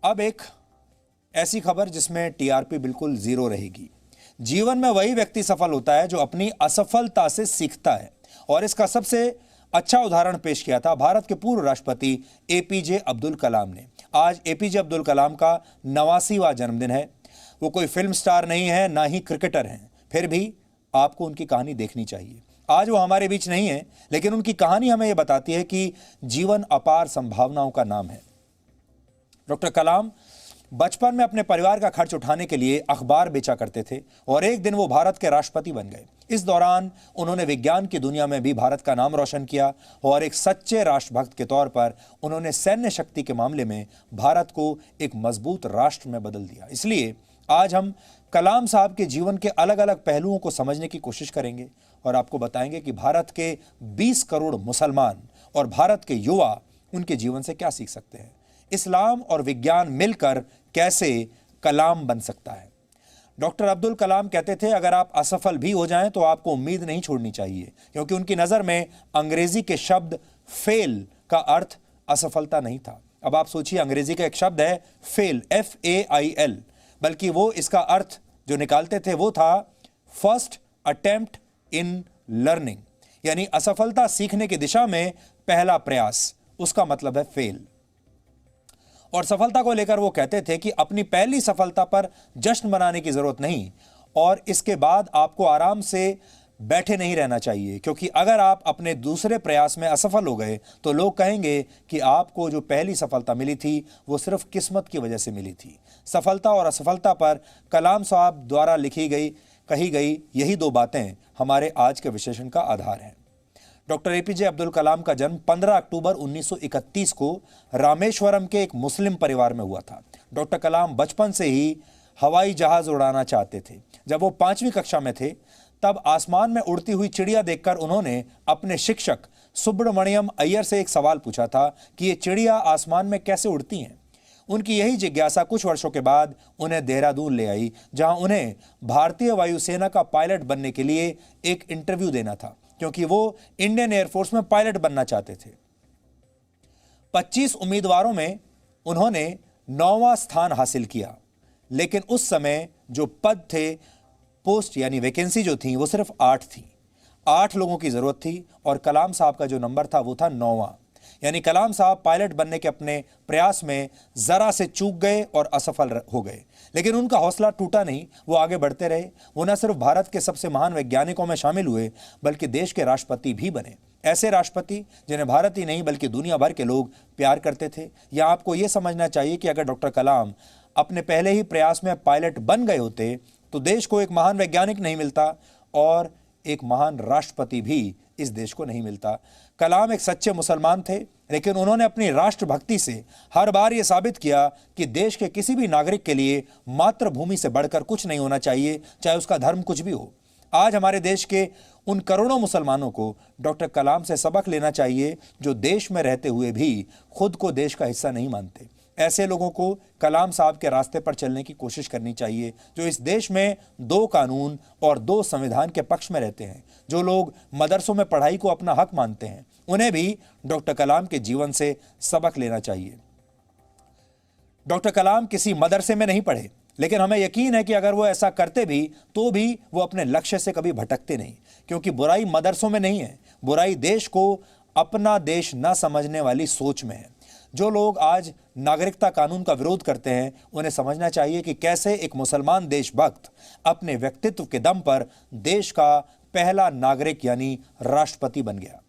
अब एक ऐसी खबर जिसमें टीआरपी बिल्कुल जीरो रहेगी। जीवन में वही व्यक्ति सफल होता है जो अपनी असफलता से सीखता है, और इसका सबसे अच्छा उदाहरण पेश किया था भारत के पूर्व राष्ट्रपति एपीजे अब्दुल कलाम ने। आज एपीजे अब्दुल कलाम का 89वां जन्मदिन है। वो कोई फिल्म स्टार नहीं है, ना ही क्रिकेटर हैं, फिर भी आपको उनकी कहानी देखनी चाहिए। आज वो हमारे बीच नहीं है, लेकिन उनकी कहानी हमें यह बताती है कि जीवन अपार संभावनाओं का नाम है। डॉक्टर कलाम बचपन में अपने परिवार का खर्च उठाने के लिए अखबार बेचा करते थे और एक दिन वो भारत के राष्ट्रपति बन गए। इस दौरान उन्होंने विज्ञान की दुनिया में भी भारत का नाम रोशन किया और एक सच्चे राष्ट्रभक्त के तौर पर उन्होंने सैन्य शक्ति के मामले में भारत को एक मजबूत राष्ट्र में बदल दिया। इसलिए आज हम कलाम साहब के जीवन के अलग अलग पहलुओं को समझने की कोशिश करेंगे और आपको बताएंगे कि भारत के 20 करोड़ मुसलमान और भारत के युवा उनके जीवन से क्या सीख सकते हैं। इस्लाम और विज्ञान मिलकर कैसे कलाम बन सकता है। डॉक्टर अब्दुल कलाम कहते थे, अगर आप असफल भी हो जाएं तो आपको उम्मीद नहीं छोड़नी चाहिए, क्योंकि उनकी नज़र में अंग्रेजी के शब्द फेल का अर्थ असफलता नहीं था। अब आप सोचिए, अंग्रेजी का एक शब्द है फेल, FAIL, बल्कि वो इसका अर्थ जो निकालते थे वो था फर्स्ट अटेम्प्ट इन लर्निंग, यानी असफलता सीखने की दिशा में पहला प्रयास, उसका मतलब है फेल। और सफलता को लेकर वो कहते थे कि अपनी पहली सफलता पर जश्न मनाने की जरूरत नहीं और इसके बाद आपको आराम से बैठे नहीं रहना चाहिए, क्योंकि अगर आप अपने दूसरे प्रयास में असफल हो गए तो लोग कहेंगे कि आपको जो पहली सफलता मिली थी वो सिर्फ किस्मत की वजह से मिली थी। सफलता और असफलता पर कलाम साहब द्वारा कही गई यही दो बातें हमारे आज के विश्लेषण का आधार हैं। डॉक्टर एपीजे अब्दुल कलाम का जन्म 15 अक्टूबर 1931 को रामेश्वरम के एक मुस्लिम परिवार में हुआ था। डॉक्टर कलाम बचपन से ही हवाई जहाज उड़ाना चाहते थे। जब वो 5वीं कक्षा में थे तब आसमान में उड़ती हुई चिड़िया देखकर उन्होंने अपने शिक्षक सुब्रमण्यम अय्यर से एक सवाल पूछा था कि ये चिड़िया आसमान में कैसे उड़ती हैं। उनकी यही जिज्ञासा कुछ वर्षों के बाद उन्हें देहरादून ले आई, जहां उन्हें भारतीय वायुसेना का पायलट बनने के लिए एक इंटरव्यू देना था, क्योंकि वो इंडियन एयरफोर्स में पायलट बनना चाहते थे। 25 उम्मीदवारों में उन्होंने 9वां स्थान हासिल किया, लेकिन उस समय जो पद थे, पोस्ट यानी वैकेंसी जो थी, वो सिर्फ 8 थी। 8 लोगों की जरूरत थी और कलाम साहब का जो नंबर था वो था 9वां। यानी कलाम साहब पायलट बनने के अपने प्रयास में जरा से चूक गए और असफल हो गए, लेकिन उनका हौसला टूटा नहीं। वो आगे बढ़ते रहे। वो न सिर्फ भारत के सबसे महान वैज्ञानिकों में शामिल हुए, बल्कि देश के राष्ट्रपति भी बने। ऐसे राष्ट्रपति जिन्हें भारत ही नहीं बल्कि दुनिया भर के लोग प्यार करते थे। या आपको ये समझना चाहिए कि अगर डॉक्टर कलाम अपने पहले ही प्रयास में पायलट बन गए होते तो देश को एक महान वैज्ञानिक नहीं मिलता और एक महान राष्ट्रपति भी इस देश को नहीं मिलता। कलाम एक सच्चे मुसलमान थे, लेकिन उन्होंने अपनी राष्ट्रभक्ति से हर बार यह साबित किया कि देश के किसी भी नागरिक के लिए मातृभूमि से बढ़कर कुछ नहीं होना चाहिए, चाहे उसका धर्म कुछ भी हो। आज हमारे देश के उन करोड़ों मुसलमानों को डॉक्टर कलाम से सबक लेना चाहिए जो देश में रहते हुए भी खुद को देश का हिस्सा नहीं मानते। ऐसे लोगों को कलाम साहब के रास्ते पर चलने की कोशिश करनी चाहिए, जो इस देश में 2 कानून और 2 संविधान के पक्ष में रहते हैं। जो लोग मदरसों में पढ़ाई को अपना हक मानते हैं, उन्हें भी डॉक्टर कलाम के जीवन से सबक लेना चाहिए। डॉक्टर कलाम किसी मदरसे में नहीं पढ़े, लेकिन हमें यकीन है कि अगर वो ऐसा करते भी तो भी वो अपने लक्ष्य से कभी भटकते नहीं, क्योंकि बुराई मदरसों में नहीं है, बुराई देश को अपना देश न समझने वाली सोच में है। जो लोग आज नागरिकता कानून का विरोध करते हैं, उन्हें समझना चाहिए कि कैसे एक मुसलमान देशभक्त अपने व्यक्तित्व के दम पर देश का पहला नागरिक यानी राष्ट्रपति बन गया।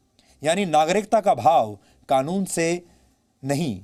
यानी नागरिकता का भाव कानून से नहीं,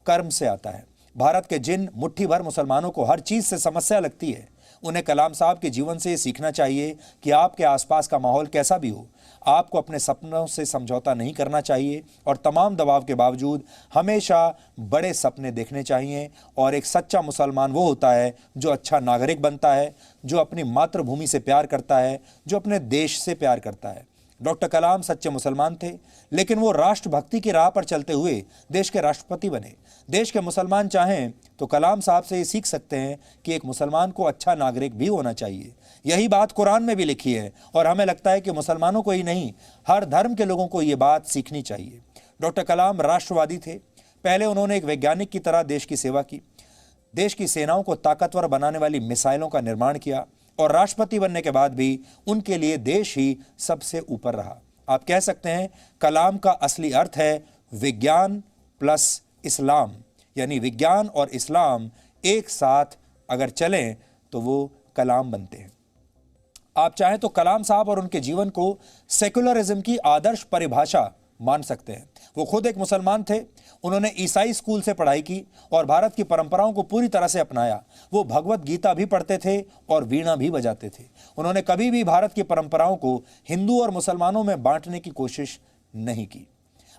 कर्म से आता है। भारत के जिन मुट्ठी भर मुसलमानों को हर चीज से समस्या लगती है, उन्हें कलाम साहब के जीवन से ये सीखना चाहिए कि आपके आसपास का माहौल कैसा भी हो, आपको अपने सपनों से समझौता नहीं करना चाहिए और तमाम दबाव के बावजूद हमेशा बड़े सपने देखने चाहिए। और एक सच्चा मुसलमान वो होता है जो अच्छा नागरिक बनता है, जो अपनी मातृभूमि से प्यार करता है, जो अपने देश से प्यार करता है। डॉक्टर कलाम सच्चे मुसलमान थे, लेकिन वो राष्ट्रभक्ति की राह पर चलते हुए देश के राष्ट्रपति बने। देश के मुसलमान चाहें तो कलाम साहब से ये सीख सकते हैं कि एक मुसलमान को अच्छा नागरिक भी होना चाहिए। यही बात कुरान में भी लिखी है और हमें लगता है कि मुसलमानों को ही नहीं, हर धर्म के लोगों को ये बात सीखनी चाहिए। डॉक्टर कलाम राष्ट्रवादी थे। पहले उन्होंने एक वैज्ञानिक की तरह देश की सेवा की। देश की सेनाओं को ताकतवर बनाने वाली मिसाइलों का निर्माण किया और राष्ट्रपति बनने के बाद भी उनके लिए देश ही सबसे ऊपर रहा। आप कह सकते हैं कलाम का असली अर्थ है विज्ञान प्लस इस्लाम, यानी विज्ञान और इस्लाम एक साथ अगर चलें तो वो कलाम बनते हैं। आप चाहें तो कलाम साहब और उनके जीवन को सेकुलरिज्म की आदर्श परिभाषा मान सकते हैं। वो खुद एक मुसलमान थे, उन्होंने ईसाई स्कूल से पढ़ाई की और भारत की परंपराओं को पूरी तरह से अपनाया। वो भगवत गीता भी पढ़ते थे और वीणा भी बजाते थे। उन्होंने कभी भी भारत की परंपराओं को हिंदू और मुसलमानों में बांटने की कोशिश नहीं की।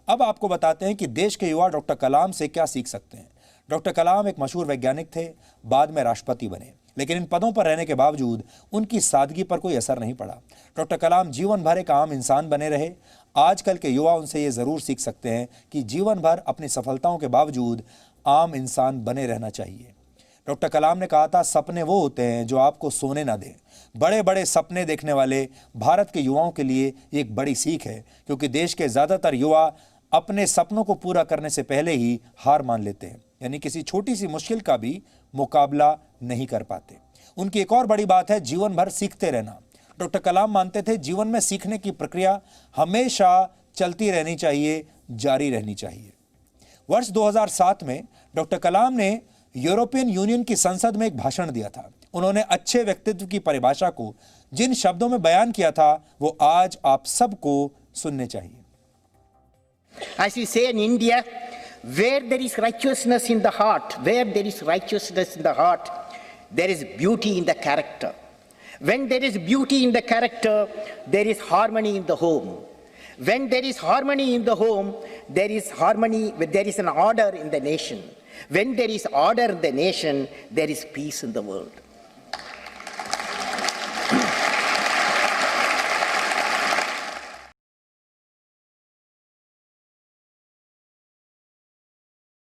अब आपको बताते हैं कि देश के युवा डॉक्टर कलाम से क्या सीख सकते हैं। डॉक्टर कलाम एक मशहूर वैज्ञानिक थे, बाद में राष्ट्रपति बने, लेकिन इन पदों पर रहने के बावजूद उनकी सादगी पर कोई असर नहीं पड़ा। डॉक्टर कलाम जीवन भर एक आम इंसान बने रहे। आजकल के युवा उनसे ये जरूर सीख सकते हैं कि जीवन भर अपनी सफलताओं के बावजूद आम इंसान बने रहना चाहिए। डॉक्टर कलाम ने कहा था, सपने वो होते हैं जो आपको सोने ना दें। बड़े बड़े सपने देखने वाले भारत के युवाओं के लिए एक बड़ी सीख है, क्योंकि देश के ज्यादातर युवा अपने सपनों को पूरा करने से पहले ही हार मान लेते हैं, यानी किसी छोटी सी मुश्किल का भी मुकाबला नहीं कर पाते। उनकी एक और बड़ी बात है जीवन भर सीखते रहना। डॉक्टर कलाम मानते थे जीवन में सीखने की प्रक्रिया हमेशा चलती रहनी चाहिए, जारी रहनी चाहिए। वर्ष 2007 में डॉक्टर कलाम ने यूरोपियन यूनियन की संसद में एक भाषण दिया था। उन्होंने अच्छे व्यक्तित्व की परिभाषा को जिन शब्दों में बयान किया था वो आज आप सबको सुनने चाहिए। As we say in India, where there is righteousness in the heart, there is beauty in the character. When there is beauty in the character, there is harmony in the home. When there is harmony in the home, there is an order in the nation. When there is order in the nation, there is peace in the world.